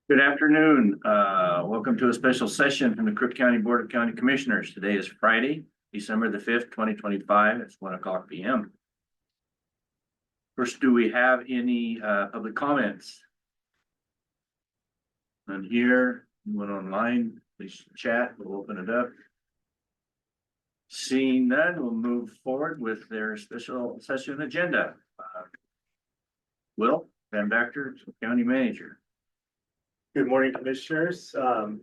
Good afternoon. Welcome to a special session from the Crook County Board of County Commissioners. Today is Friday, December the 5th, 2025. It's 1:00 p.m. First, do we have any public comments? None here. Anyone online? Please chat. We'll open it up. Seeing none, we'll move forward with their special session agenda. Will Van Baxter, County Manager. Good morning, Commissioners.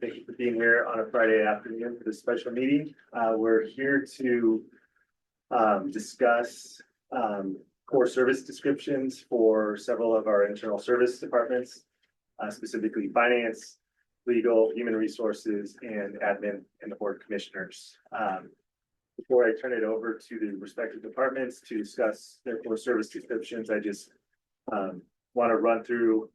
Thank you for being here on a Friday afternoon for this special meeting. We're here to discuss core service descriptions for several of our internal service departments, specifically finance, legal, human resources, and admin and the Board of Commissioners. Before I turn it over to the respective departments to discuss their core service descriptions, I just want to run through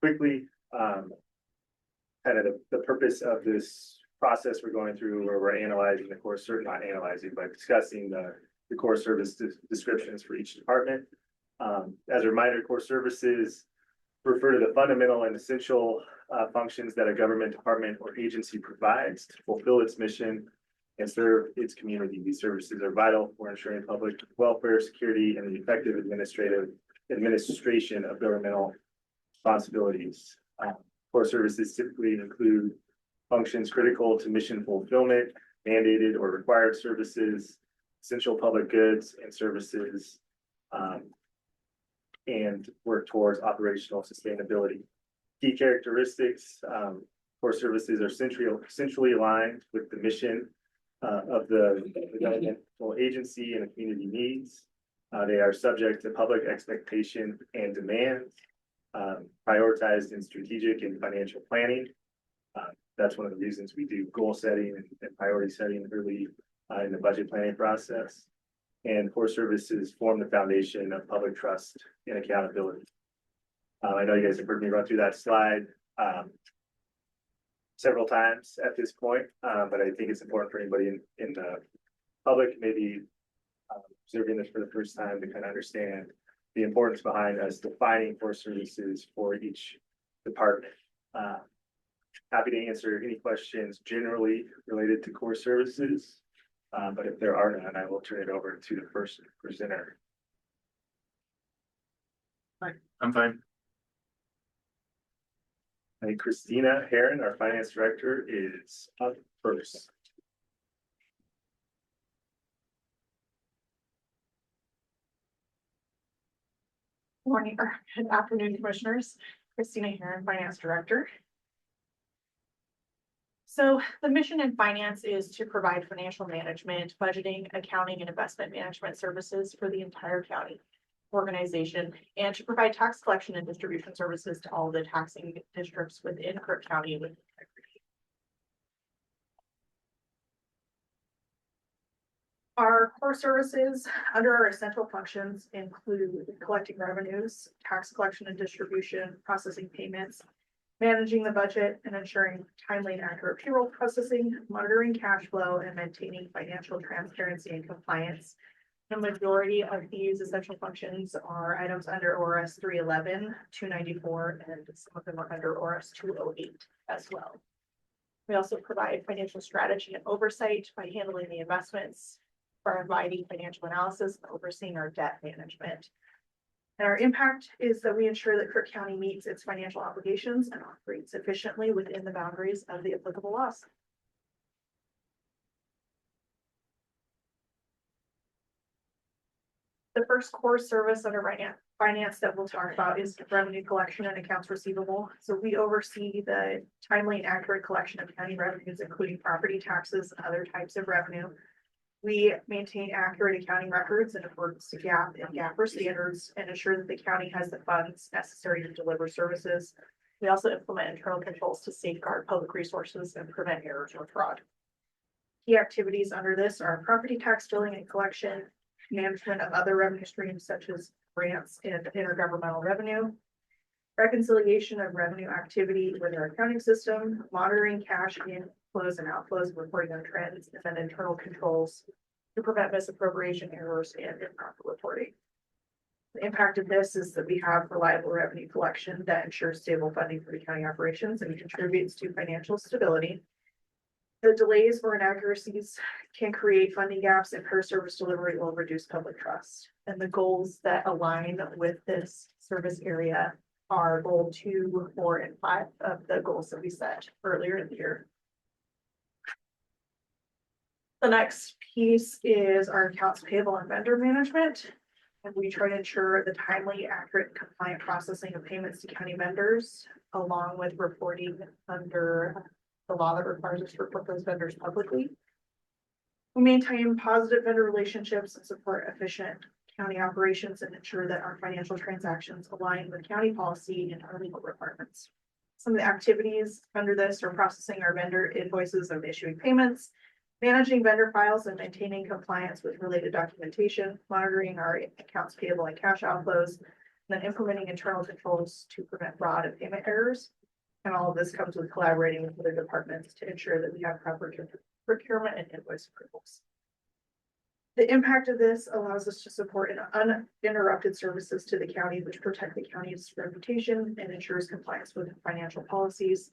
quickly kind of the purpose of this process we're going through, where we're analyzing the core service, not analyzing, but discussing the core service descriptions for each department. As a reminder, core services refer to the fundamental and essential functions that a government department or agency provides to fulfill its mission and serve its community. These services are vital for ensuring public welfare, security, and the effective administration of governmental responsibilities. Core services typically include functions critical to mission fulfillment, mandated or required services, essential public goods and services, and work towards operational sustainability. Key characteristics: core services are centrally aligned with the mission of the governmental agency and the community needs. They are subject to public expectation and demands. Prioritized in strategic and financial planning. That's one of the reasons we do goal setting and priority setting early in the budget planning process. And core services form the foundation of public trust and accountability. I know you guys have heard me run through that slide several times at this point, but I think it's important for anybody in the public, maybe observing this for the first time, to kind of understand the importance behind us defining core services for each department. Happy to answer any questions generally related to core services, but if there are none, I will turn it over to the first presenter. Hi, I'm fine. And Christina Heron, our finance director, is up first. Morning or good afternoon, Commissioners. Christina Heron, Finance Director. So the mission in finance is to provide financial management, budgeting, accounting, and investment management services for the entire county organization, and to provide tax collection and distribution services to all the taxing districts within Crook County with integrity. Our core services under our essential functions include collecting revenues, tax collection and distribution, processing payments, managing the budget, and ensuring timely and accurate payroll processing, monitoring cash flow, and maintaining financial transparency and compliance. The majority of these essential functions are items under ORS 311, 294, and some of them are under ORS 208 as well. We also provide financial strategy and oversight by handling the investments, providing financial analysis, and overseeing our debt management. And our impact is that we ensure that Crook County meets its financial obligations and operates efficiently within the boundaries of the applicable laws. The first core service under finance that we'll talk about is revenue collection and accounts receivable. So we oversee the timely and accurate collection of county revenues, including property taxes and other types of revenue. We maintain accurate accounting records in accordance to GAAP and GAPR standards and ensure that the county has the funds necessary to deliver services. We also implement internal controls to safeguard public resources and prevent errors or fraud. Key activities under this are property tax billing and collection, management of other revenue streams such as grants and intergovernmental revenue, reconciliation of revenue activity with our accounting system, monitoring cash inflows and outflows, and reporting on trends, and then internal controls to prevent misappropriation errors and improper reporting. The impact of this is that we have reliable revenue collection that ensures stable funding for the county operations and contributes to financial stability. The delays or inaccuracies can create funding gaps, and per service delivery will reduce public trust. And the goals that align with this service area are goal 2, 4, and 5 of the goals that we set earlier in the year. The next piece is our accounts payable and vendor management. And we try to ensure the timely, accurate, compliant processing of payments to county vendors, along with reporting under the law that requires us to report those vendors publicly. We maintain positive vendor relationships and support efficient county operations and ensure that our financial transactions align with county policy and our legal requirements. Some of the activities under this are processing our vendor invoices and issuing payments, managing vendor files and maintaining compliance with related documentation, monitoring our accounts payable and cash outflows, and then implementing internal controls to prevent fraud and payment errors. And all of this comes with collaborating with other departments to ensure that we have proper procurement and invoice approvals. The impact of this allows us to support an uninterrupted services to the county, which protect the county's reputation and ensures compliance with financial policies.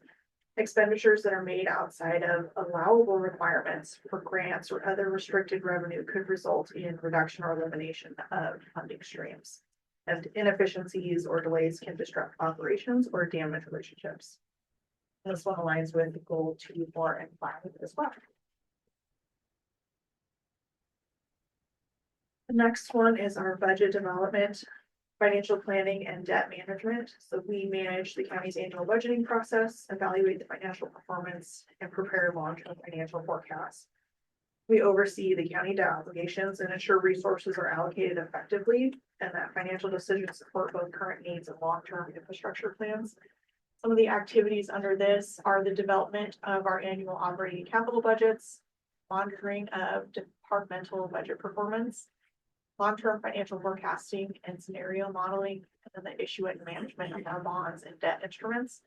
Expenditures that are made outside of allowable requirements for grants or other restricted revenue could result in reduction or elimination of funding streams. And inefficiencies or delays can disrupt operations or damage relationships. And this one aligns with goal 2, 4, and 5 as well. The next one is our budget development, financial planning, and debt management. So we manage the county's annual budgeting process, evaluate the financial performance, and prepare long-term financial forecasts. We oversee the county debt obligations and ensure resources are allocated effectively and that financial decisions support both current needs and long-term infrastructure plans. Some of the activities under this are the development of our annual operating capital budgets, monitoring of departmental budget performance, long-term financial forecasting and scenario modeling, and then the issuance management of our bonds and debt instruments,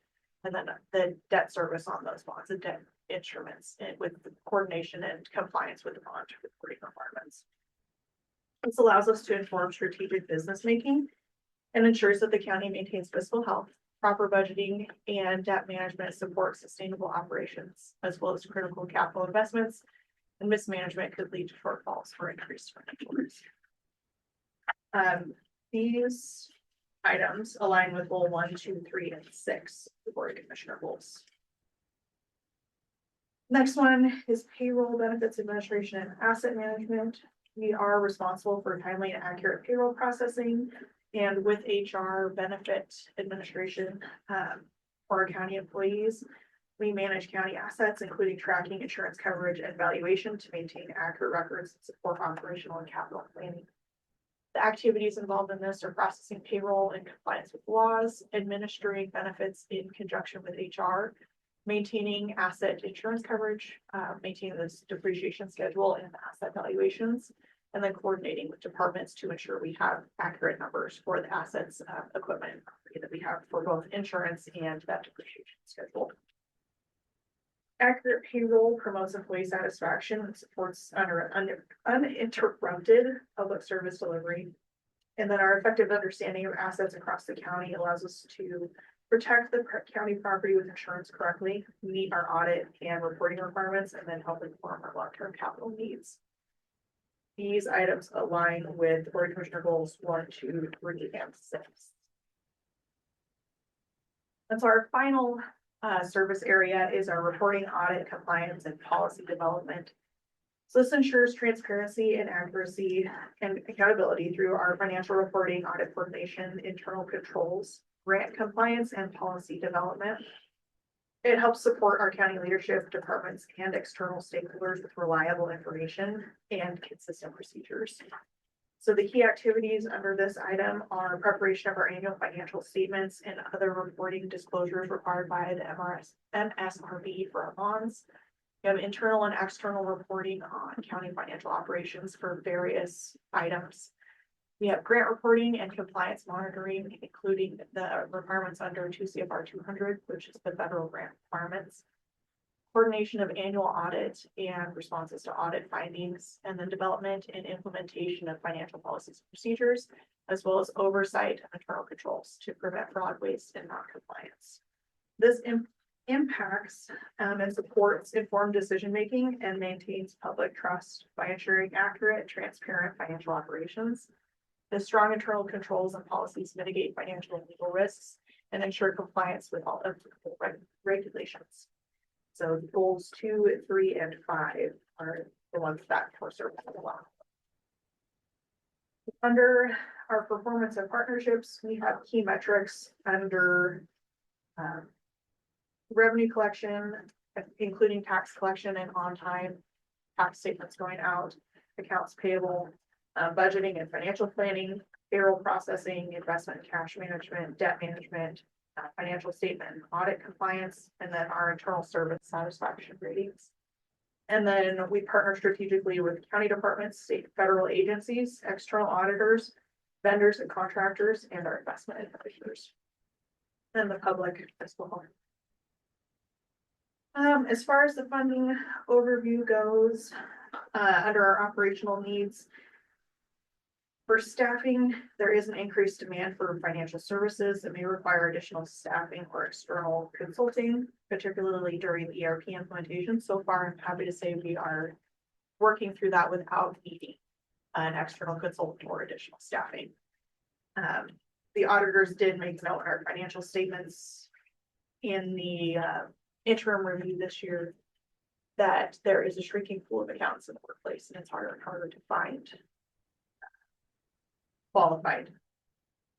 and then the debt service on those bonds and debt instruments, and with the coordination and compliance with the bond reporting requirements. This allows us to inform strategic business making and ensures that the county maintains fiscal health, proper budgeting, and debt management support sustainable operations, as well as critical capital investments, and mismanagement could lead to shortfalls for increased financial risk. These items align with goal 1, 2, 3, and 6, the Board of Commissioner goals. Next one is payroll, benefits administration, and asset management. We are responsible for timely and accurate payroll processing, and with HR benefit administration for our county employees. We manage county assets, including tracking, insurance coverage, and valuation to maintain accurate records and support operational and capital planning. The activities involved in this are processing payroll in compliance with laws, administering benefits in conjunction with HR, maintaining asset insurance coverage, maintaining this depreciation schedule and asset valuations, and then coordinating with departments to ensure we have accurate numbers for the assets, equipment that we have for both insurance and that depreciation schedule. Accurate payroll promotes employee satisfaction and supports uninterrupted public service delivery. And then our effective understanding of assets across the county allows us to protect the county property with insurance correctly, meet our audit and reporting requirements, and then help inform our long-term capital needs. These items align with Board of Commissioner goals 1, 2, 3, and 6. And so our final service area is our reporting, audit, compliance, and policy development. So this ensures transparency and accuracy and accountability through our financial reporting, audit coordination, internal controls, grant compliance, and policy development. It helps support our county leadership, departments, and external stakeholders with reliable information and consistent procedures. So the key activities under this item are preparation of our annual financial statements and other reporting disclosures required by the MSRB for our bonds. We have internal and external reporting on county financial operations for various items. We have grant reporting and compliance monitoring, including the requirements under 2 CFR 200, which is the federal grant requirements. Coordination of annual audit and responses to audit findings, and then development and implementation of financial policies and procedures, as well as oversight and internal controls to prevent fraud, waste, and non-compliance. This impacts and supports informed decision-making and maintains public trust by ensuring accurate, transparent financial operations. The strong internal controls and policies mitigate financial and legal risks and ensure compliance with all applicable regulations. So goals 2, 3, and 5 are the ones that Core Service has allowed. Under our performance and partnerships, we have key metrics under revenue collection, including tax collection and on-time tax statements going out, accounts payable, budgeting and financial planning, payroll processing, investment and cash management, debt management, financial statement and audit compliance, and then our internal service satisfaction ratings. And then we partner strategically with county departments, state, federal agencies, external auditors, vendors and contractors, and our investment advisors, and the public as well. As far as the funding overview goes, under our operational needs, for staffing, there is an increased demand for financial services that may require additional staffing or external consulting, particularly during the ERP implementation. So far, I'm happy to say we are working through that without needing an external consultant or additional staffing. The auditors did make note in our financial statements in the interim review this year that there is a shrinking pool of accounts in the workplace, and it's harder and harder to find qualified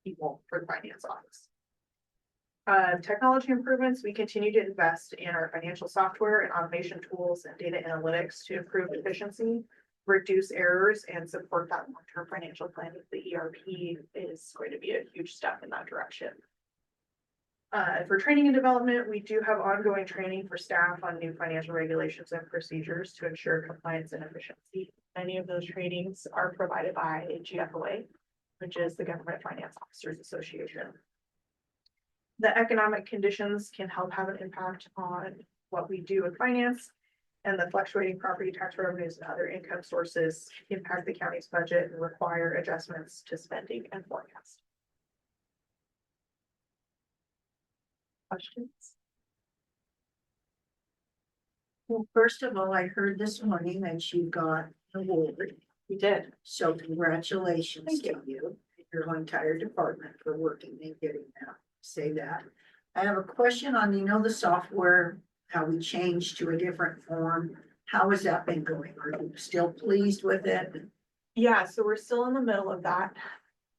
people for the finance office. Technology improvements, we continue to invest in our financial software and automation tools and data analytics to improve efficiency, reduce errors, and support that long-term financial planning. The ERP is going to be a huge step in that direction. For training and development, we do have ongoing training for staff on new financial regulations and procedures to ensure compliance and efficiency. Many of those trainings are provided by GFOA, which is the Government Finance Officers Association. The economic conditions can help have an impact on what we do in finance, and the fluctuating property tax revenues and other income sources impact the county's budget and require adjustments to spending and forecast. Questions? Well, first of all, I heard this morning that you got an award. We did. So congratulations Thank to you and your entire department for working and getting that. Say that. I have a question on, the software, how we changed to a different form. How has that been going? Are you still pleased with it? Yeah, so we're still in the middle of that.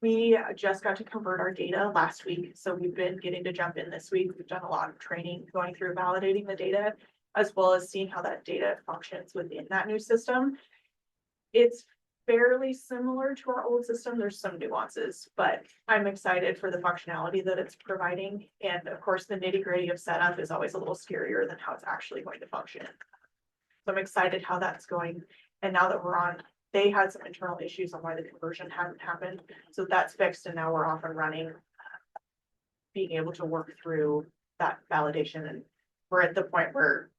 We just got to convert our data last week, so we've been getting to jump in this week. We've done a lot of training going through validating the data, as well as seeing how that data functions within that new system. It's fairly similar to our old system. There's some nuances, but I'm excited for the functionality that it's providing. And of course, the nitty-gritty of setup is always a little scarier than how it's actually going to function. So I'm excited how that's going. And now that we're on, they had some internal issues on why the conversion hadn't happened. So that's fixed, and now we're off and running, being able to work through that validation. And we're at the point where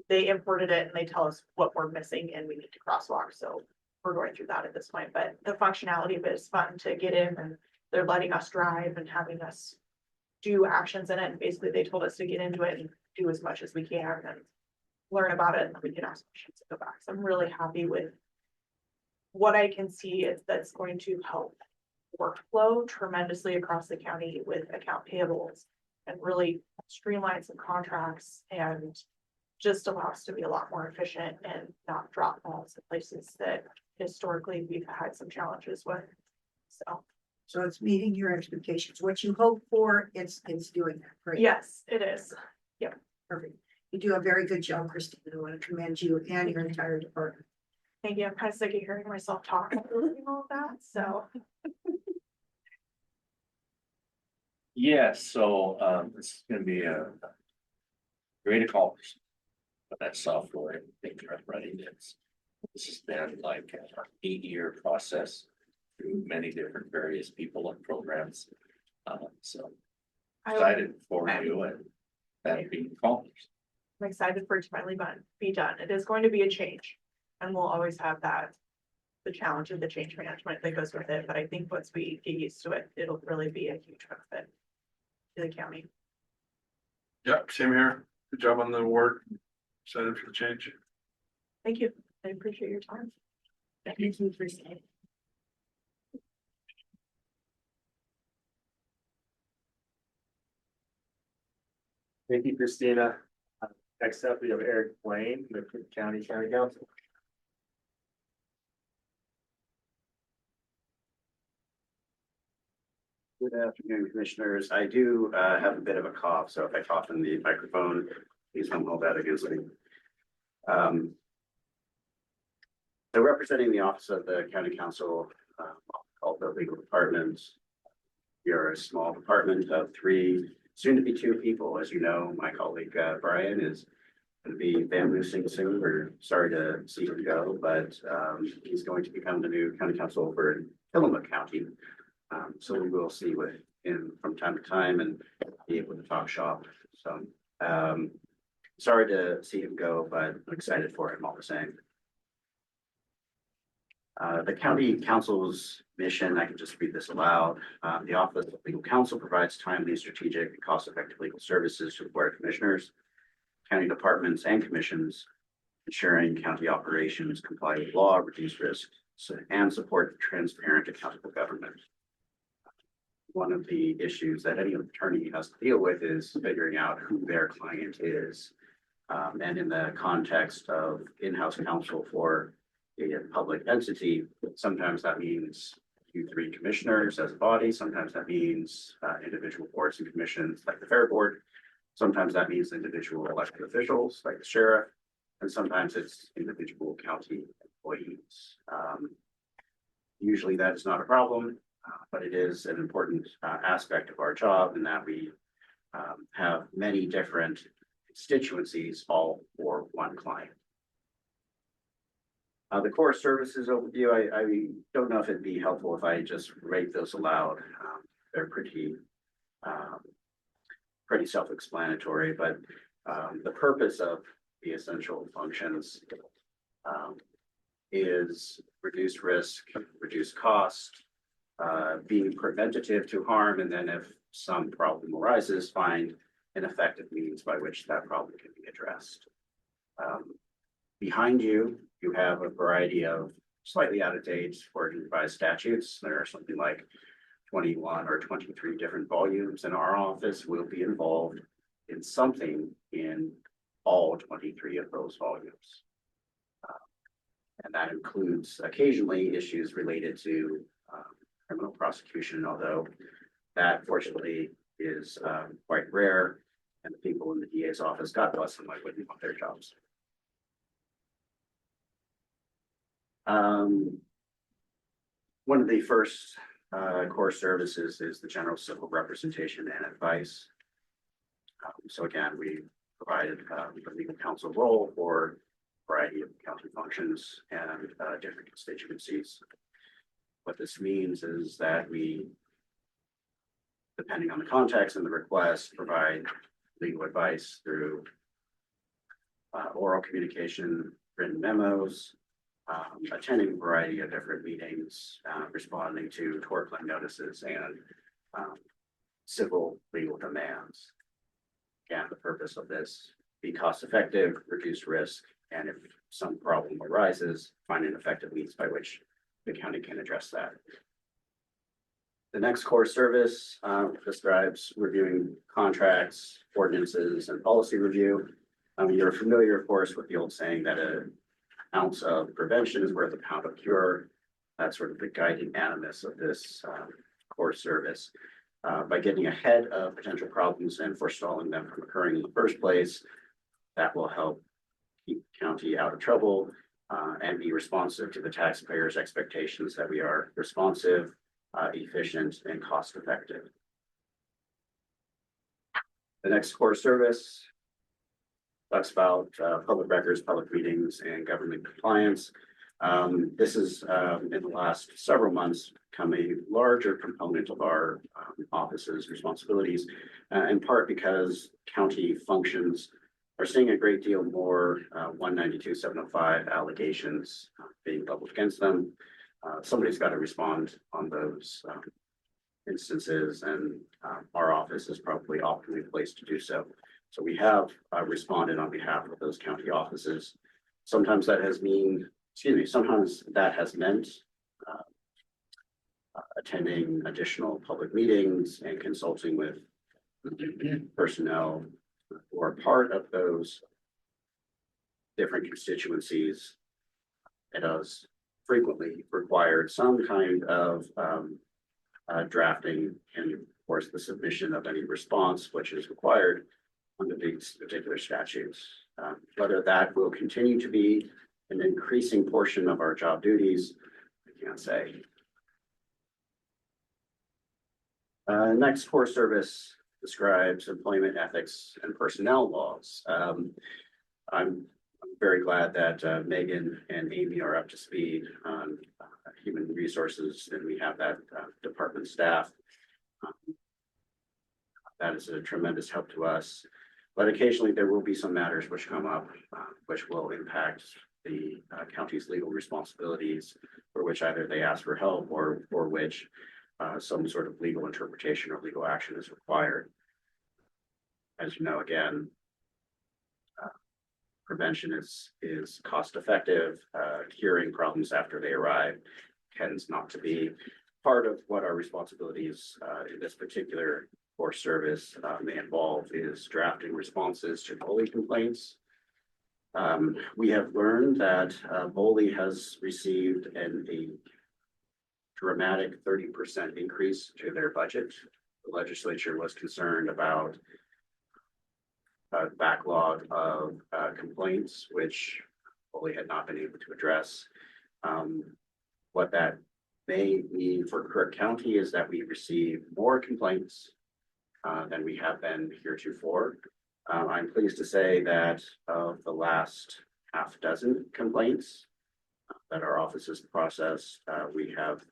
they imported it and they tell us what we're missing and we need to crosswalk. So we're going through that at this point, but the functionality of it is fun to get in, and they're letting us drive and having us do actions in it. And basically they told us to get into it and do as much as we can and learn about it, and then we can ask questions and go back. So I'm really happy with what I can see is that's going to help workflow tremendously across the county with account payables and really streamline some contracts and just allow us to be a lot more efficient and not drop balls in places that historically we've had some challenges with. So it's meeting your expectations. What you hope for, it's doing that. Great. Yes, it is. Yep. Perfect. You do a very good job, Christine. I want to commend you and your entire department. Thank you. I'm kind of sick of hearing myself talk and all of that. So Yes, so this is gonna be a great accomplishment. But that software, and things are running. This has been like an 8-year process through many different various people and programs. So excited for you and that being accomplished. I'm excited for it to finally be done. It is going to be a change, and we'll always have that the challenge of the change management that goes with it, but I think once we get used to it, it'll really be a huge benefit to the county. Yeah, same here. Good job on the work. Excited for the change. Thank you. I appreciate your time. Thank you for saying. Thank you, Christina. Next up, we have Eric Wayne, the Crook County Council. Good afternoon, commissioners. I do have a bit of a cough, so if I cough in the microphone, please don't hold that against me. So representing the office of the county council, called the legal department. We are a small department of 3, soon to be 2 people. As you know, my colleague Brian is going to be vamoosing soon. We're sorry to see him go, but he's going to become the new county council for Tillamook County. So we will see with him from time to time and be able to talk shop. So sorry to see him go, but I'm excited for him all the same. The county council's mission, I can just read this aloud. The Office of Legal Counsel provides timely, strategic, and cost-effective legal services to the Board of Commissioners, county departments, and commissions, ensuring county operations comply with law, reduce risk, and support transparent, accountable government. One of the issues that any attorney has to deal with is figuring out who their client is. And in the context of in-house counsel for a public entity, sometimes that means 2-3 commissioners as a body. Sometimes that means individual boards and commissions like the Fair Board. Sometimes that means individual elected officials like the sheriff. And sometimes it's individual county employees. Usually that is not a problem. But it is an important aspect of our job in that we have many different constituencies all for one client. The core services overview, I don't know if it'd be helpful if I just rate those aloud. They're pretty self-explanatory, but the purpose of the essential functions is reduce risk, reduce cost, being preventative to harm, and then if some problem arises, find an effective means by which that problem can be addressed. Behind you, you have a variety of slightly out of date or revised statutes. There are something like 21 or 23 different volumes in our office. Will be involved in something in all 23 of those volumes. And that includes occasionally issues related to criminal prosecution, although that fortunately is quite rare, and the people in the DA's office, God bless them, I wouldn't want their jobs. One of the first core services is the general civil representation and advice. So again, we provided the legal counsel role for a variety of county functions and different constituencies. What this means is that we, depending on the context and the request, provide legal advice through oral communication, written memos, attending a variety of different meetings, responding to tort claim notices and civil legal demands. Again, the purpose of this, be cost effective, reduce risk, and if some problem arises, find an effective means by which the county can address that. The next core service describes reviewing contracts, ordinances, and policy review. You're familiar, of course, with the old saying that an ounce of prevention is worth a pound of cure. That's sort of the guiding animus of this core service. By getting ahead of potential problems and forestalling them from occurring in the first place, that will help keep the county out of trouble and be responsive to the taxpayers' expectations that we are responsive, efficient, and cost effective. The next core service talks about public records, public meetings, and government compliance. This is in the last several months become a larger component of our office's responsibilities, in part because county functions are seeing a great deal more 192.705 allegations being leveled against them. Somebody's got to respond on those instances, and our office is probably optimally placed to do so. So we have responded on behalf of those county offices. Sometimes that has sometimes that has meant attending additional public meetings and consulting with personnel who are part of those different constituencies. It has frequently required some kind of drafting and, of course, the submission of any response, which is required under these particular statutes. Whether that will continue to be an increasing portion of our job duties, I can't say. Next, core service describes employment ethics and personnel laws. I'm very glad that Megan and Amy are up to speed on human resources, and we have that department staff. That is a tremendous help to us. But occasionally there will be some matters which come up, which will impact the county's legal responsibilities, for which either they ask for help or for which some sort of legal interpretation or legal action is required. As you know, again, prevention is cost effective. Curing problems after they arrive tends not to be part of what our responsibilities in this particular core service may involve is drafting responses to bully complaints. We have learned that bully has received a dramatic 30% increase to their budget. The legislature was concerned about a backlog of complaints, which bully had not been able to address. What that may mean for Crook County is that we receive more complaints than we have been heretofore. I'm pleased to say that of the last half dozen complaints that our office has processed, we have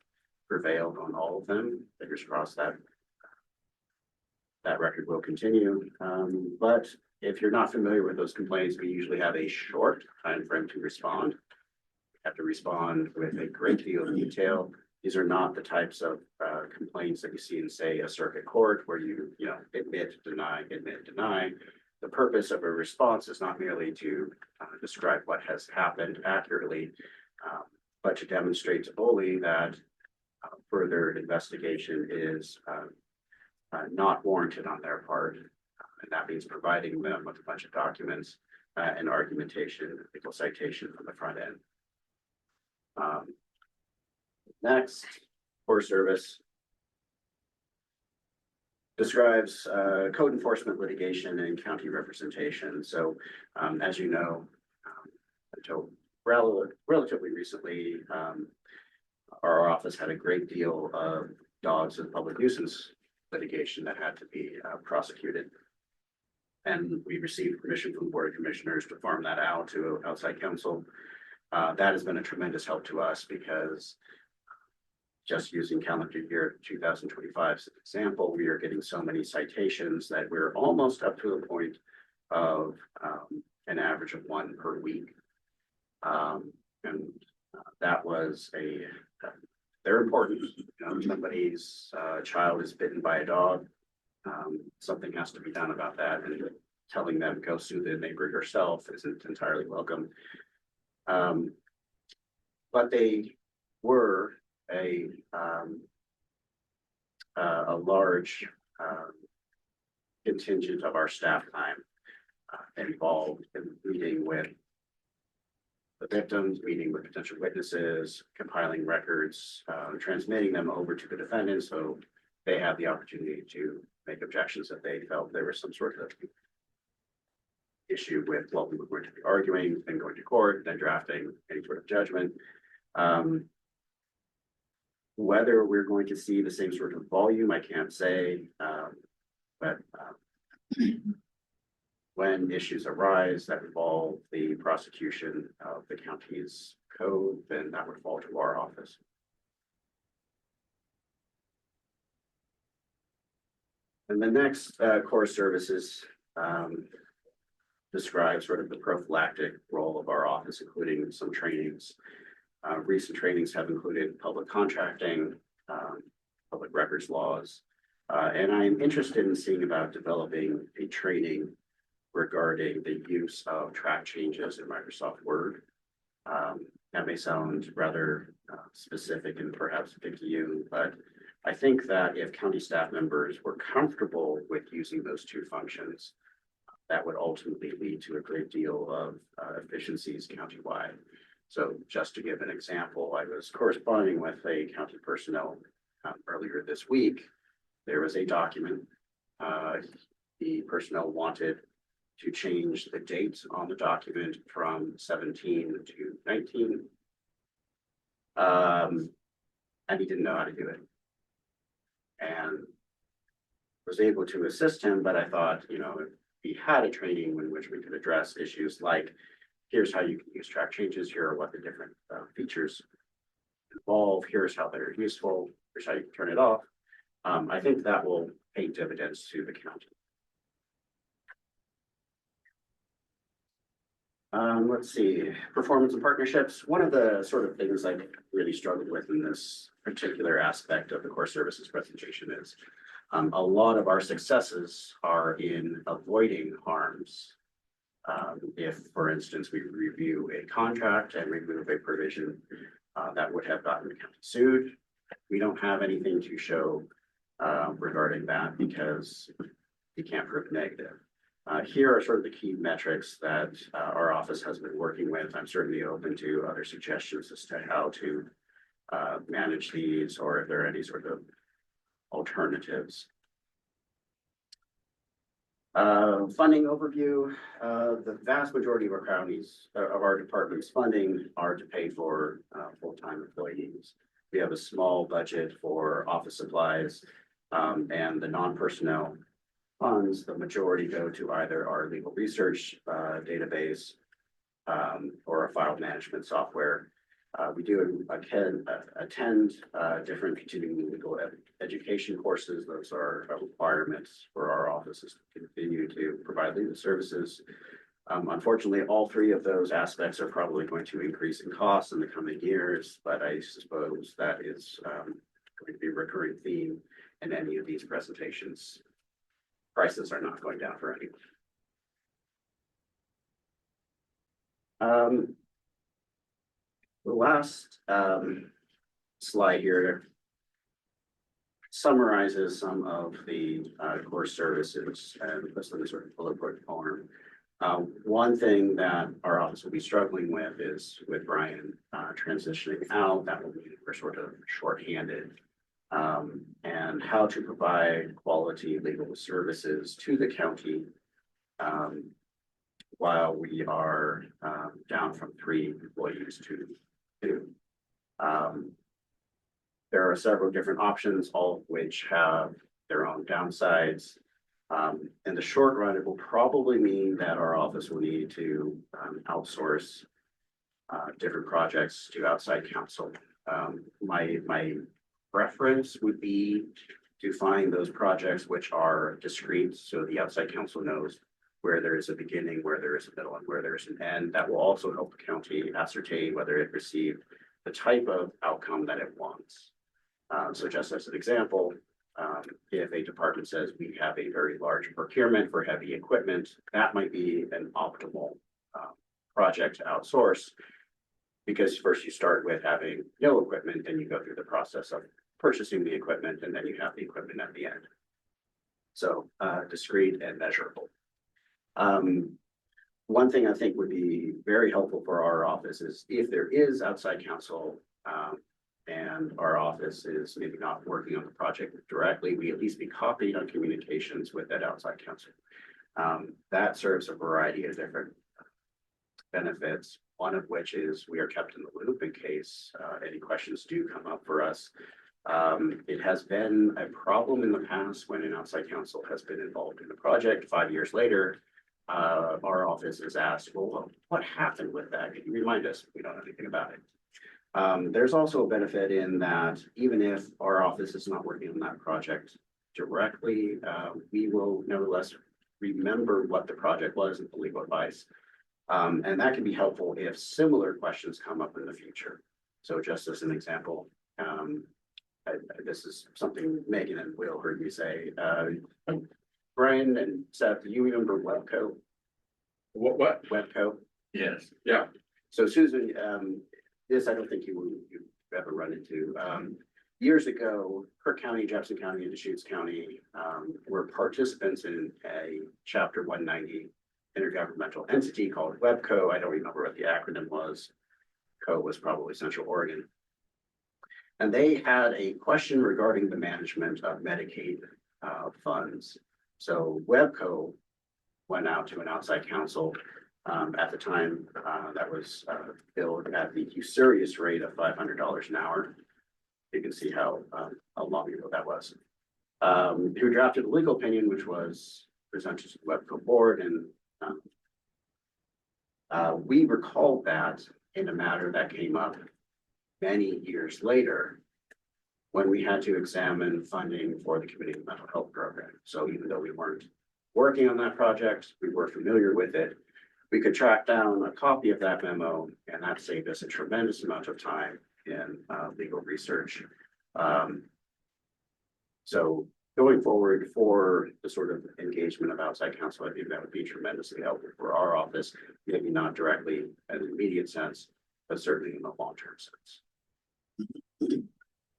prevailed on all of them. Fingers crossed that record will continue. But if you're not familiar with those complaints, we usually have a short time frame to respond. We have to respond with a great deal of detail. These are not the types of complaints that you see in, say, a circuit court where you admit, deny, admit, deny. The purpose of a response is not merely to describe what has happened accurately, but to demonstrate to bully that further investigation is not warranted on their part. And that means providing them with a bunch of documents and argumentation, legal citation from the front end. Next, core service describes code enforcement litigation and county representation. So as you know, until relatively recently, our office had a great deal of dogs and public nuisance litigation that had to be prosecuted. And we received permission from the Board of Commissioners to farm that out to outside counsel. That has been a tremendous help to us because just using calendar year 2025 as an example, we are getting so many citations that we're almost up to the point of an average of one per week. And that was they're important. Somebody's child is bitten by a dog. Something has to be done about that, and telling them go sue the neighbor yourself isn't entirely welcome. But they were a large contingent of our staff time involved in meeting with the victims, meeting with potential witnesses, compiling records, transmitting them over to the defendant so they have the opportunity to make objections if they felt there was some sort of issue with what we were going to be arguing, then going to court, then drafting any sort of judgment. Whether we're going to see the same sort of volume, I can't say, but when issues arise that involve the prosecution of the county's code, then that would fall to our office. And the next core services describe sort of the prophylactic role of our office, including some trainings. Recent trainings have included public contracting, public records laws, and I'm interested in seeing about developing a training regarding the use of track changes in Microsoft Word. That may sound rather specific and perhaps picayune, but I think that if county staff members were comfortable with using those two functions, that would ultimately lead to a great deal of efficiencies countywide. So just to give an example, I was corresponding with a county personnel earlier this week. There was a document. The personnel wanted to change the date on the document from 17 to 19. And he didn't know how to do it. And was able to assist him, but I thought, you know, if we had a training in which we could address issues like, here's how you can use track changes, here are what the different features involve, here's how they're useful, here's how you can turn it off. I think that will pay dividends to the county. Let's see, performance and partnerships. One of the sort of things I really struggled with in this particular aspect of the core services presentation is a lot of our successes are in avoiding harms. If, for instance, we review a contract and remove a provision that would have gotten the county sued, we don't have anything to show regarding that because you can't prove negative. Here are sort of the key metrics that our office has been working with. I'm certainly open to other suggestions as to how to manage these or if there are any sort of alternatives. Funding overview. The vast majority of our counties, of our department's funding are to pay for full-time employees. We have a small budget for office supplies and the non-personnel funds. The majority go to either our legal research database or a file management software. We do attend different continuing legal education courses. Those are requirements for our offices to continue to provide legal services. Unfortunately, all three of those aspects are probably going to increase in cost in the coming years, but I suppose that is going to be a recurring theme in any of these presentations. Prices are not going down for anyone. The last slide here summarizes some of the core services and puts them in sort of bullet point form. One thing that our office will be struggling with is with Brian transitioning out, that will be we're sort of shorthanded, and how to provide quality legal services to the county while we are down from 3 employees to 2. There are several different options, all of which have their own downsides. In the short run, it will probably mean that our office will need to outsource different projects to outside counsel. My preference would be to find those projects which are discrete, so the outside counsel knows where there is a beginning, where there is a middle, and where there is an end. That will also help the county ascertain whether it received the type of outcome that it wants. So just as an example, if a department says we have a very large procurement for heavy equipment, that might be an optimal project to outsource, because first you start with having no equipment, then you go through the process of purchasing the equipment, and then you have the equipment at the end. So discrete and measurable. One thing I think would be very helpful for our office is if there is outside counsel and our office is maybe not working on the project directly, we at least be copied on communications with that outside counsel. That serves a variety of different benefits, one of which is we are kept in the loop in case any questions do come up for us. It has been a problem in the past when an outside counsel has been involved in the project. 5 years later, our office is asked, well, what happened with that? Can you remind us? We don't know anything about it. There's also a benefit in that even if our office is not working on that project directly, we will nevertheless remember what the project was and the legal advice. And that can be helpful if similar questions come up in the future. So just as an example, this is something Megan and Will heard me say, Brian and Seth, do you remember Webco? What? Webco? Yes. Yeah, So Susan, this I don't think you've ever run into. Years ago, Crook County, Jefferson County, and Deschutes County were participants in a Chapter 190 intergovernmental entity called Webco. I don't remember what the acronym was. Co was probably Central Oregon. And they had a question regarding the management of Medicaid funds. So Webco went out to an outside counsel at the time that was billed at the usurious rate of $500 an hour. You can see how long ago that was. Who drafted a legal opinion, which was presented to the Webco board, and we recalled that in a matter that came up many years later when we had to examine funding for the community mental health program. So even though we weren't working on that project, we were familiar with it. We could track down a copy of that memo, and that saved us a tremendous amount of time in legal research. So going forward for the sort of engagement of outside counsel, I think that would be tremendously helpful for our office, maybe not directly in an immediate sense, but certainly in the long-term sense.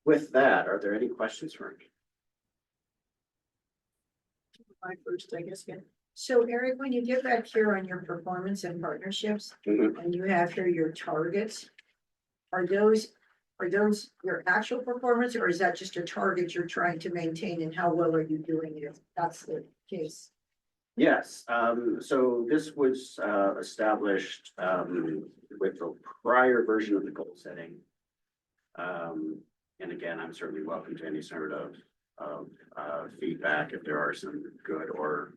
With that, are there any questions for me? My first, I guess, yeah. So Eric, when you get back here on your performance and partnerships, and you have here your targets, are those your actual performance, or is that just a target you're trying to maintain, and how well are you doing it, if that's the case? Yes, so this was established with the prior version of the goal setting. And again, I'm certainly welcome to any sort of feedback if there are some good or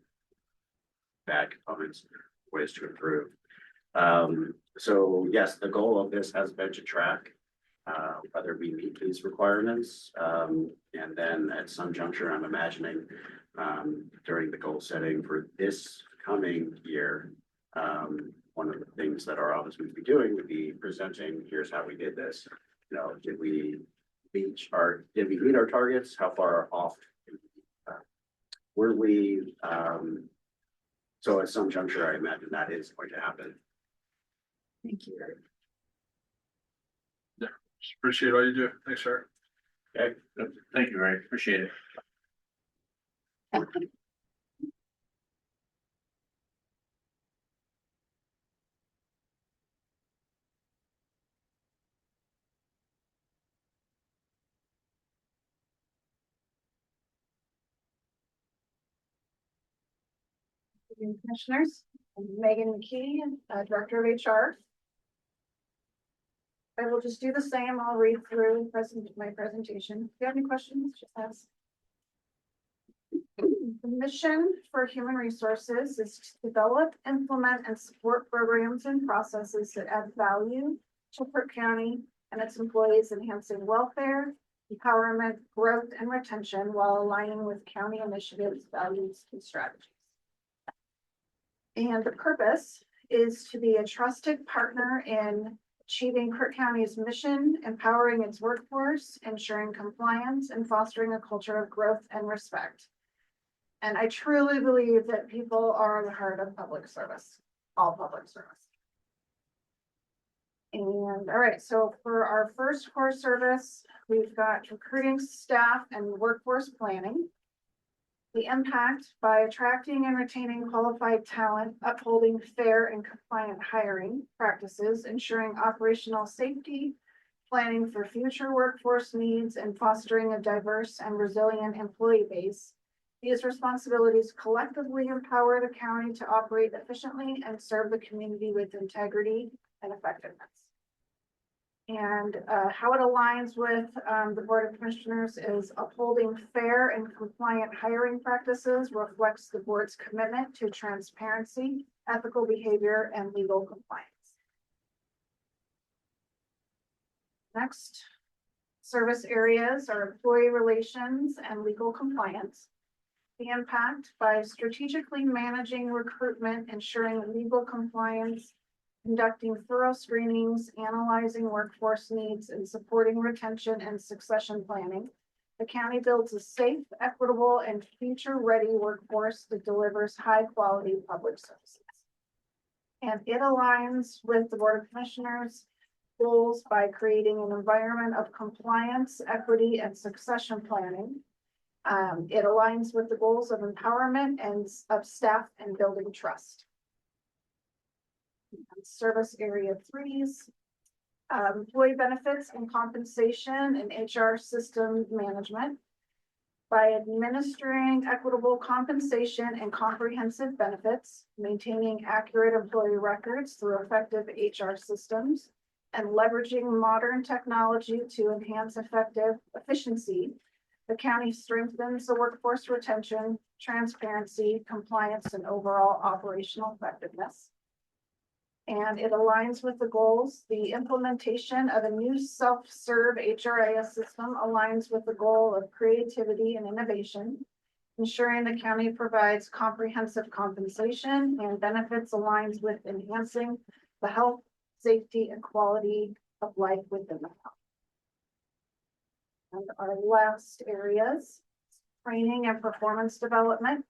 bad components, ways to improve. So yes, the goal of this has been to track whether we meet these requirements. And then at some juncture, I'm imagining during the goal setting for this coming year, one of the things that our office would be doing would be presenting, here's how we did this. You know, did we meet our targets? How far off were we? So at some juncture, I imagine that is going to happen. Thank you, Eric. just appreciate all you do. Thanks, sir. Okay, thank you, Ray. Appreciate it. Commissioners, I'm Megan McKee, Director of HR. I will just do the same. I'll read through my presentation. If you have any questions, just ask. The mission for human resources is to develop, implement, and support programs and processes that add value to Crook County and its employees, enhancing welfare, empowerment, growth, and retention while aligning with county initiatives, values, and strategies. And the purpose is to be a trusted partner in achieving Crook County's mission, empowering its workforce, ensuring compliance, and fostering a culture of growth and respect. And I truly believe that people are the heart of public service, all public service. And all right, so for our first core service, we've got recruiting staff and workforce planning. The impact by attracting and retaining qualified talent, upholding fair and compliant hiring practices, ensuring operational safety, planning for future workforce needs, and fostering a diverse and resilient employee base. These responsibilities collectively empower the county to operate efficiently and serve the community with integrity and effectiveness. And how it aligns with the Board of Commissioners is upholding fair and compliant hiring practices reflects the board's commitment to transparency, ethical behavior, and legal compliance. Next, service areas are employee relations and legal compliance. the impact by strategically managing recruitment, ensuring legal compliance, conducting thorough screenings, analyzing workforce needs, and supporting retention and succession planning. The county builds a safe, equitable, and future-ready workforce that delivers high-quality public services. And it aligns with the Board of Commissioners' goals by creating an environment of compliance, equity, and succession planning. It aligns with the goals of empowerment and of staff and building trust. Service area 3's employee benefits and compensation and HR system management. By administering equitable compensation and comprehensive benefits, maintaining accurate employee records through effective HR systems, and leveraging modern technology to enhance effective efficiency, the county strengthens the workforce retention, transparency, compliance, and overall operational effectiveness. And it aligns with the goals. The implementation of a new self-serve HRIS system aligns with the goal of creativity and innovation, ensuring the county provides comprehensive compensation and benefits aligns with enhancing the health, safety, and quality of life within the county. And our last areas, training and performance development.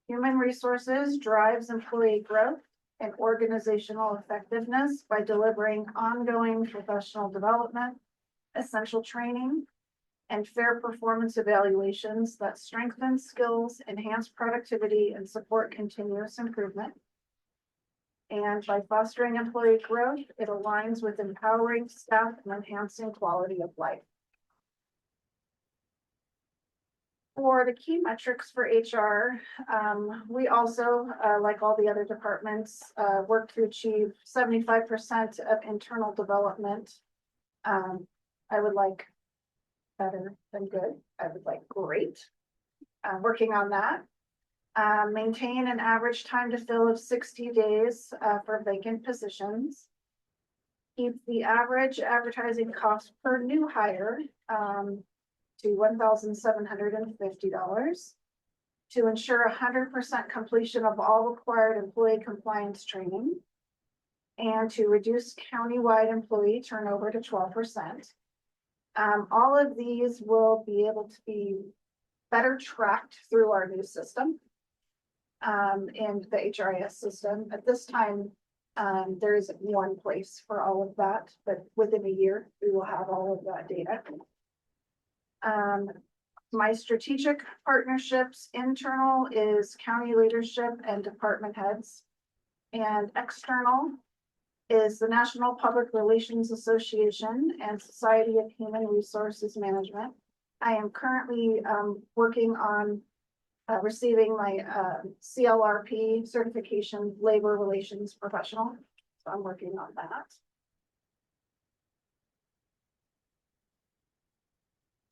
Human resources drives employee growth and organizational effectiveness by delivering ongoing professional development, essential training, and fair performance evaluations that strengthen skills, enhance productivity, and support continuous improvement. And by fostering employee growth, it aligns with empowering staff and enhancing quality of life. For the key metrics for HR, we also, like all the other departments, work to achieve 75% of internal development. I would like better than good. I would like great. Working on that. Maintain an average time to fill of 60 days for vacant positions. Keep the average advertising cost per new hire to $1,750 to ensure 100% completion of all required employee compliance training and to reduce countywide employee turnover to 12%. All of these will be able to be better tracked through our new system and the HRIS system. At this time, there isn't one place for all of that, but within a year, we will have all of that data. My strategic partnerships, internal is county leadership and department heads. And external is the National Public Relations Association and Society of Human Resources Management. I am currently working on receiving my CLRP certification, labor relations professional. So I'm working on that.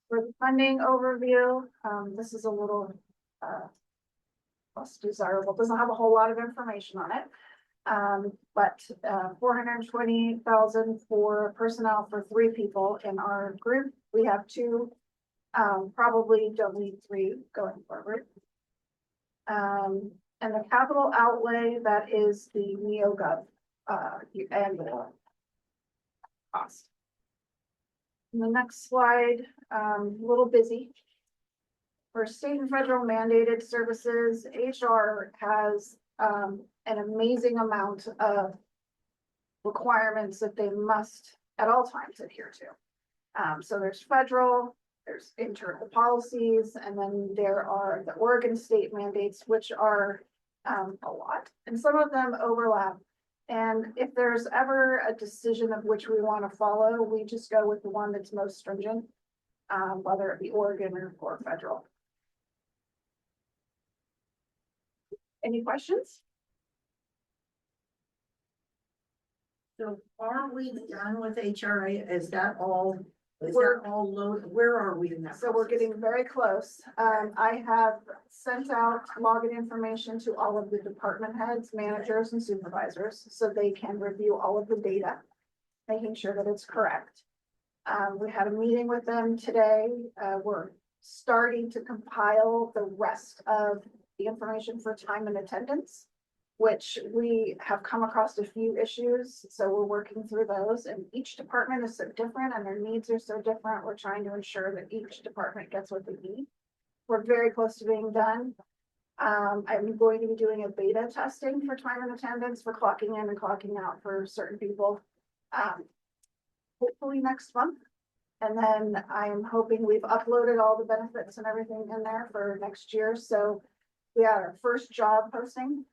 For the funding overview, this is a little less desirable, doesn't have a whole lot of information on it. But $420,000 for personnel for 3 people in our group. We have 2, probably don't need 3 going forward. And the capital outlay, that is the NeoGov annual cost. In the next slide, a little busy. For state and federal mandated services, HR has an amazing amount of requirements that they must at all times adhere to. So there's federal, there's internal policies, and then there are the Oregon state mandates, which are a lot, and some of them overlap. And if there's ever a decision of which we want to follow, we just go with the one that's most stringent, whether it be Oregon or federal. Any questions? So are we done with HRA? Is that all? Is We're- that all loaded? Where are we in that? So we're process? getting very close. I have sent out login information to all of the department heads, managers, and supervisors, so they can review all of the data, making sure that it's correct. We had a meeting with them today. We're starting to compile the rest of the information for time and attendance, which we have come across a few issues, so we're working through those, and each department is so different and their needs are so different. We're trying to ensure that each department gets what they need. We're very close to being done. I'm going to be doing a beta testing for time and attendance for clocking in and clocking out for certain people. Hopefully next month. And then I'm hoping we've uploaded all the benefits and everything in there for next year. So we had our first job posting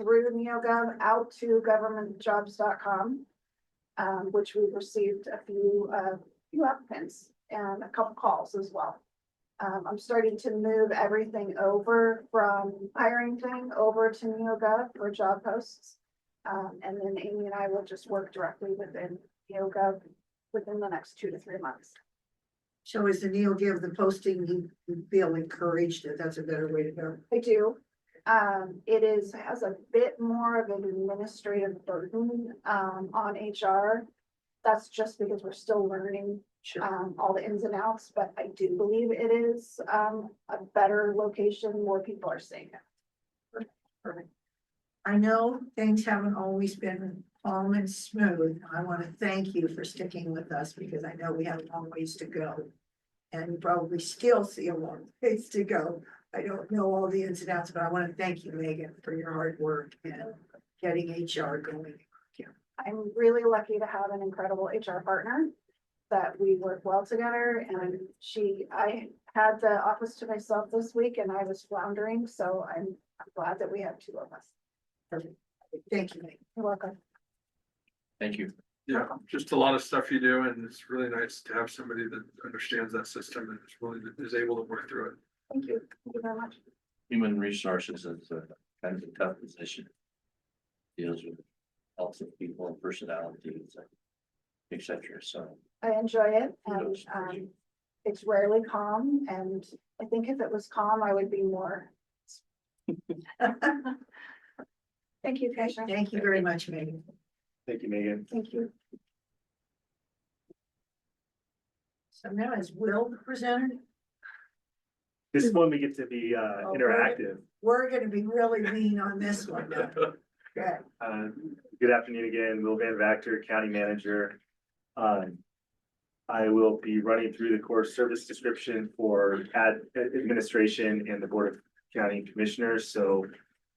through NeoGov out to governmentjobs.com, which we've received a few applicants and a couple calls as well. I'm starting to move everything over from hiring thing over to NeoGov for job posts. And then Amy and I will just work directly within NeoGov within the next 2 to 3 months. So is the NeoGov the posting, you feel encouraged that that's a better way to go? I do. It has a bit more of an administrative burden on HR. That's just because we're still learning all the ins and outs, but I do believe it is a better location. More people are seeing it. Perfect. I know things haven't always been calm and smooth. I want to thank you for sticking with us because I know we have a long ways to go. And you probably still see a long ways to go. I don't know all the ins and outs, but I want to thank you, Megan, for your hard work and getting HR going. I'm really lucky to have an incredible HR partner that we work well together. And I had the office to myself this week and I was floundering. So I'm glad that we have 2 of us. Perfect. Thank you, Megan. You're welcome. Thank you. Yeah, just a lot of stuff you do, and it's really nice to have somebody that understands that system and is really is able to work through it. Thank you. Thank you very much. Human resources is a kind of a tough position. Deals with health of people and personalities, et cetera. So I enjoy it and kudos for you. it's rarely calm. And I think if it was calm, I would be more. Thank you, Commissioner. Thank you very much, Megan. Thank you, Megan. Thank you. So now is Will the presenter? This one we get to be interactive. We're gonna be really lean on this one now. Okay. Good afternoon again, Will Van Vactor, County Manager. I will be running through the core service description for administration and the Board of County Commissioners. So,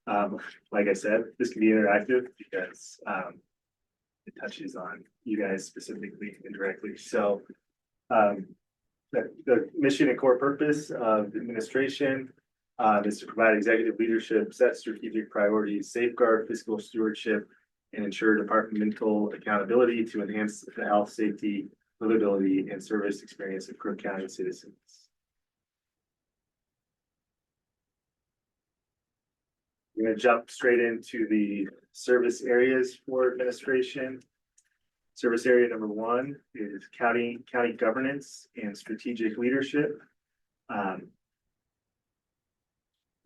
like I said, this can be interactive because it touches on you guys specifically and directly. So, the mission and core purpose of the administration is to provide executive leadership, set strategic priorities, safeguard fiscal stewardship, and ensure departmental accountability to enhance the health, safety, livability, and service experience of Crook County citizens. I'm going to jump straight into the service areas for administration. Service area number 1 is county governance and strategic leadership. Under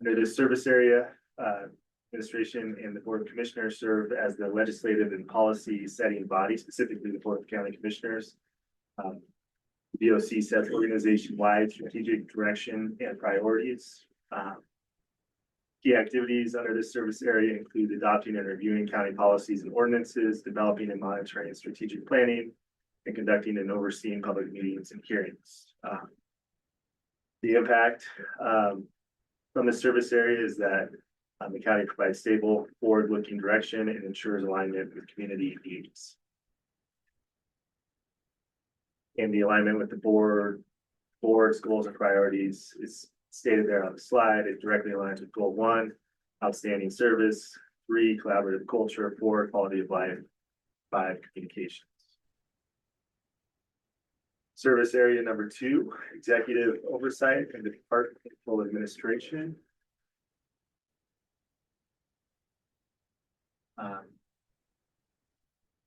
this service area, administration and the Board of Commissioners serve as the legislative and policy setting body, specifically the Board of County Commissioners. The BOC sets organization-wide strategic direction and priorities. Key activities under this service area include adopting and reviewing county policies and ordinances, developing and monitoring strategic planning, and conducting and overseeing public meetings and hearings. The impact from the service area is that the county provides stable, forward-looking direction and ensures alignment with community needs. And the alignment with the board's goals and priorities is stated there on the slide. It directly aligns with goal 1, outstanding service, 3, collaborative culture, 4, quality of life, 5, communications. Service area number 2, executive oversight and departmental administration.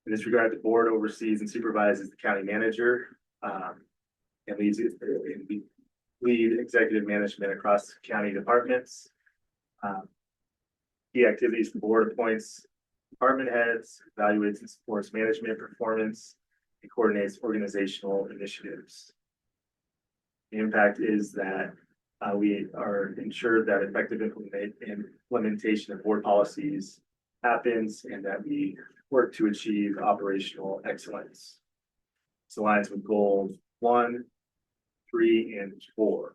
In this regard, the board oversees and supervises the county manager and lead executive management across county departments. Key activities: the board appoints department heads, evaluates and supports management performance, and coordinates organizational initiatives. The impact is that we are ensured that effective implementation of board policies happens and that we work to achieve operational excellence. This aligns with goals 1, 3, and 4.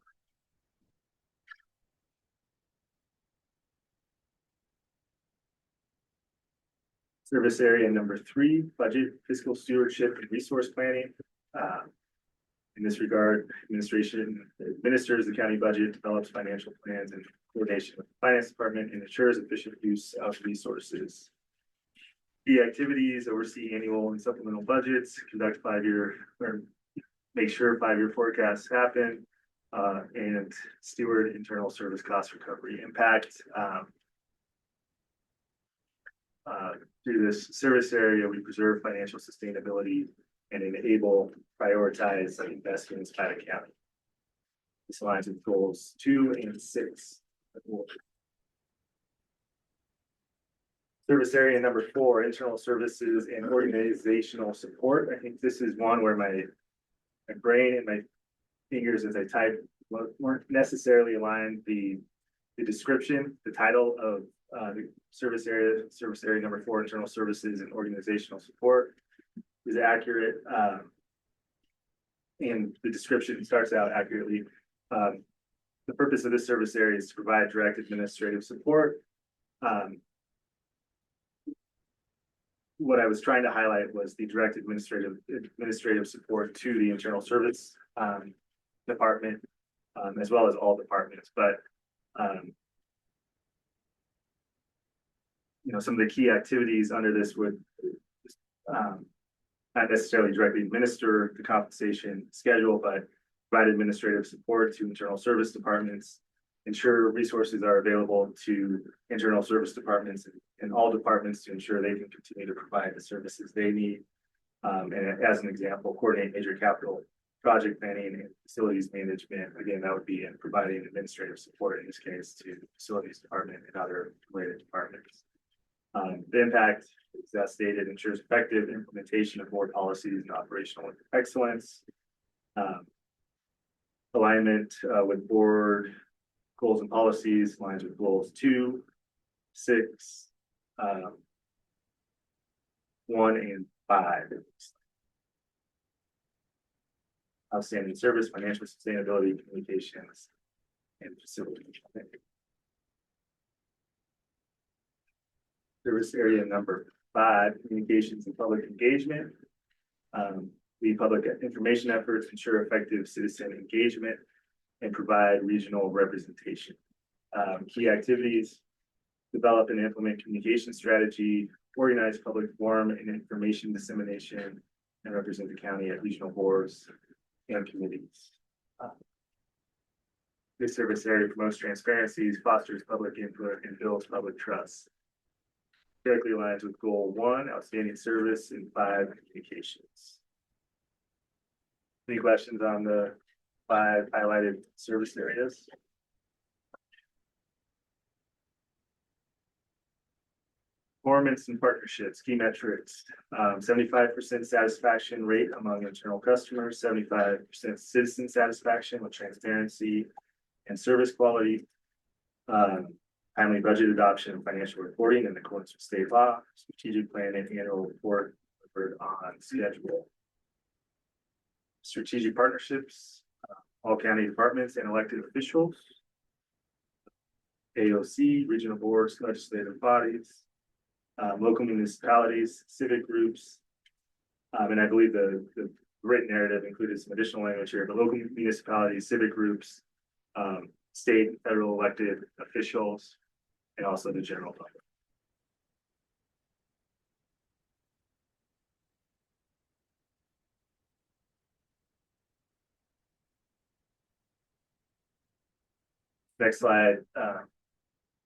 Service area number 3, budget, fiscal stewardship, and resource planning. In this regard, administration administers the county budget, develops financial plans in coordination with the finance department, and ensures efficient use of resources. The activities oversee annual and supplemental budgets, conduct 5-year, or make sure 5-year forecasts happen, and steward internal service cost recovery impact. Through this service area, we preserve financial sustainability and enable prioritize investments by the county. This aligns with goals 2 and 6. Service area number 4, internal services and organizational support. I think this is one where my brain and my fingers as I type weren't necessarily aligned. The description, the title of the service area number 4, internal services and organizational support, is accurate. And the description starts out accurately. The purpose of this service area is to provide direct administrative support. What I was trying to highlight was the direct administrative support to the internal service department, as well as all departments. But some of the key activities under this would not necessarily directly administer the compensation schedule, but provide administrative support to internal service departments, ensure resources are available to internal service departments and all departments to ensure they can continue to provide the services they need. And as an example, coordinate major capital project planning and facilities management. Again, that would be in providing administrative support in this case to the facilities department and other related departments. The impact, as stated, ensures effective implementation of board policies and operational excellence. Alignment with board goals and policies aligns with goals 2, 6, 1, and 5. Outstanding service, financial sustainability, communications, and facility. Service area number 5, communications and public engagement. The public information efforts ensure effective citizen engagement and provide regional representation. Key activities: develop and implement communication strategy, organize public forum and information dissemination, and represent the county at regional boards and committees. This service area promotes transparency, fosters public input, and builds public trust. Directly aligns with goal 1, outstanding service, and 5, communications. Any questions on the 5 highlighted service areas? Performance and partnerships, key metrics, 75% satisfaction rate among internal customers, 75% citizen satisfaction with transparency and service quality, timely budget adoption and financial reporting in accordance with state law, strategic plan and annual report delivered on schedule. Strategic partnerships, all county departments and elected officials, AOC, regional boards, legislative bodies, local municipalities, civic groups, and I believe the written narrative included some additional language here, but local municipalities, civic groups, state and federal elected officials, and also the general public. Next slide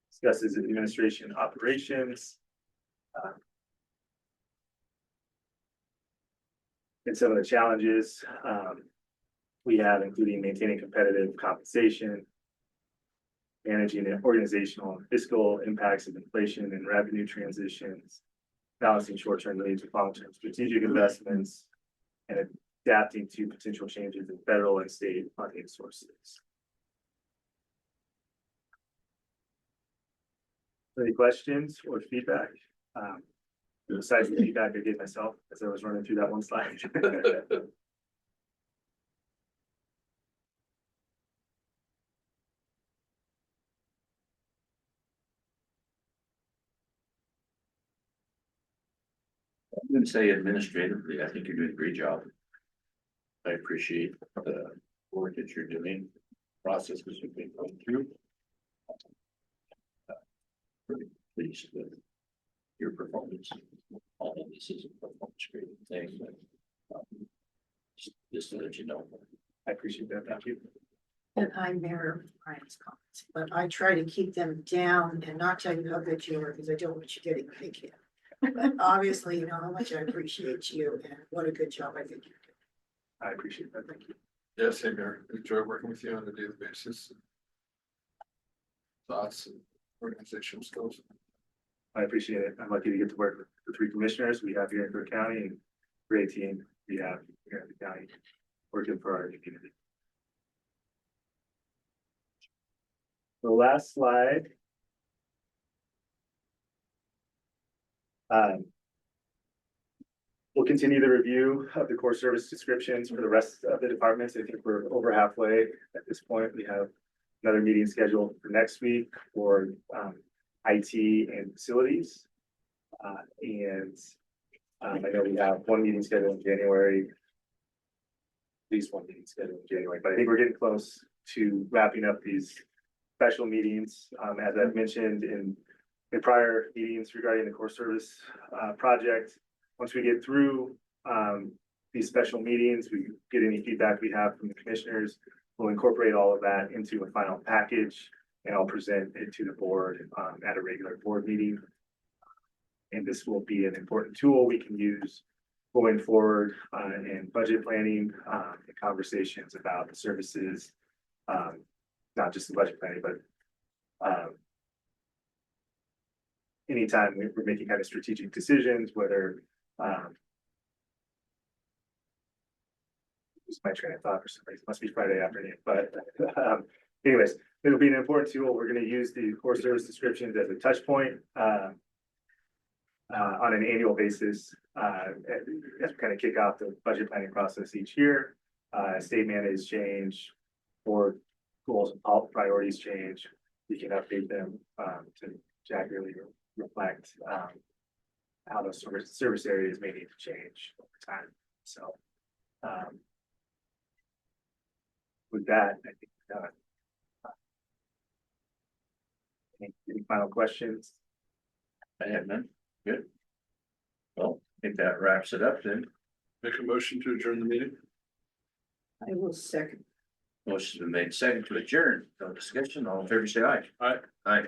discusses administration operations. And some of the challenges we have, including maintaining competitive compensation, managing the organizational and fiscal impacts of inflation and revenue transitions, balancing short-term needs with long-term strategic investments, and adapting to potential changes in federal and state funding sources. Any questions or feedback? Besides the feedback I gave myself as I was running through that one slide. I'm gonna say administratively, I think you're doing a great job. I appreciate the work that you're doing, processes you've been going through. Really pleased with your performance. All of this is a performance grading thing, but just to let you know. I appreciate that. Thank you. And I mirror Brian's comments, but I try to keep them down and not tell you how good you are, because I don't want you getting big. But obviously, you know how much I appreciate you and what a good job I think you're doing. I appreciate that. Thank you. Yeah, same here. Enjoy working with you on a daily basis. Thoughts and organizational skills. I appreciate it. I'm lucky to get to work with the three commissioners we have here in Crook County and great team we have here in the county working for our community. The last slide. We'll continue the review of the core service descriptions for the rest of the departments. I think we're over halfway at this point. We have another meeting scheduled for next week for IT and facilities. I know we have one meeting scheduled in January. At least one meeting scheduled in January, but I think we're getting close to wrapping up these special meetings. As I've mentioned in prior meetings regarding the core service project, once we get through these special meetings, we get any feedback we have from the commissioners, we'll incorporate all of that into a final package, and I'll present it to the board at a regular board meeting. And this will be an important tool we can use going forward in budget planning and conversations about the services, not just the budget planning, but anytime we're making kind of strategic decisions, whether this is my train of thought for some reason, must be Friday afternoon, but anyways, it'll be an important tool. We're going to use the core service descriptions as a touch point on an annual basis as we kind of kick off the budget planning process each year. State mandates change, board goals and all priorities change. We can update them to accurately reflect how those service areas may need to change over time. So with that, I think any final questions? I have none. Good. Well, I think that wraps it up then. Make a motion to adjourn the meeting. I will second. Motion's been made second to adjourn. No discussion. All in favor, say aye. Aye. Aye.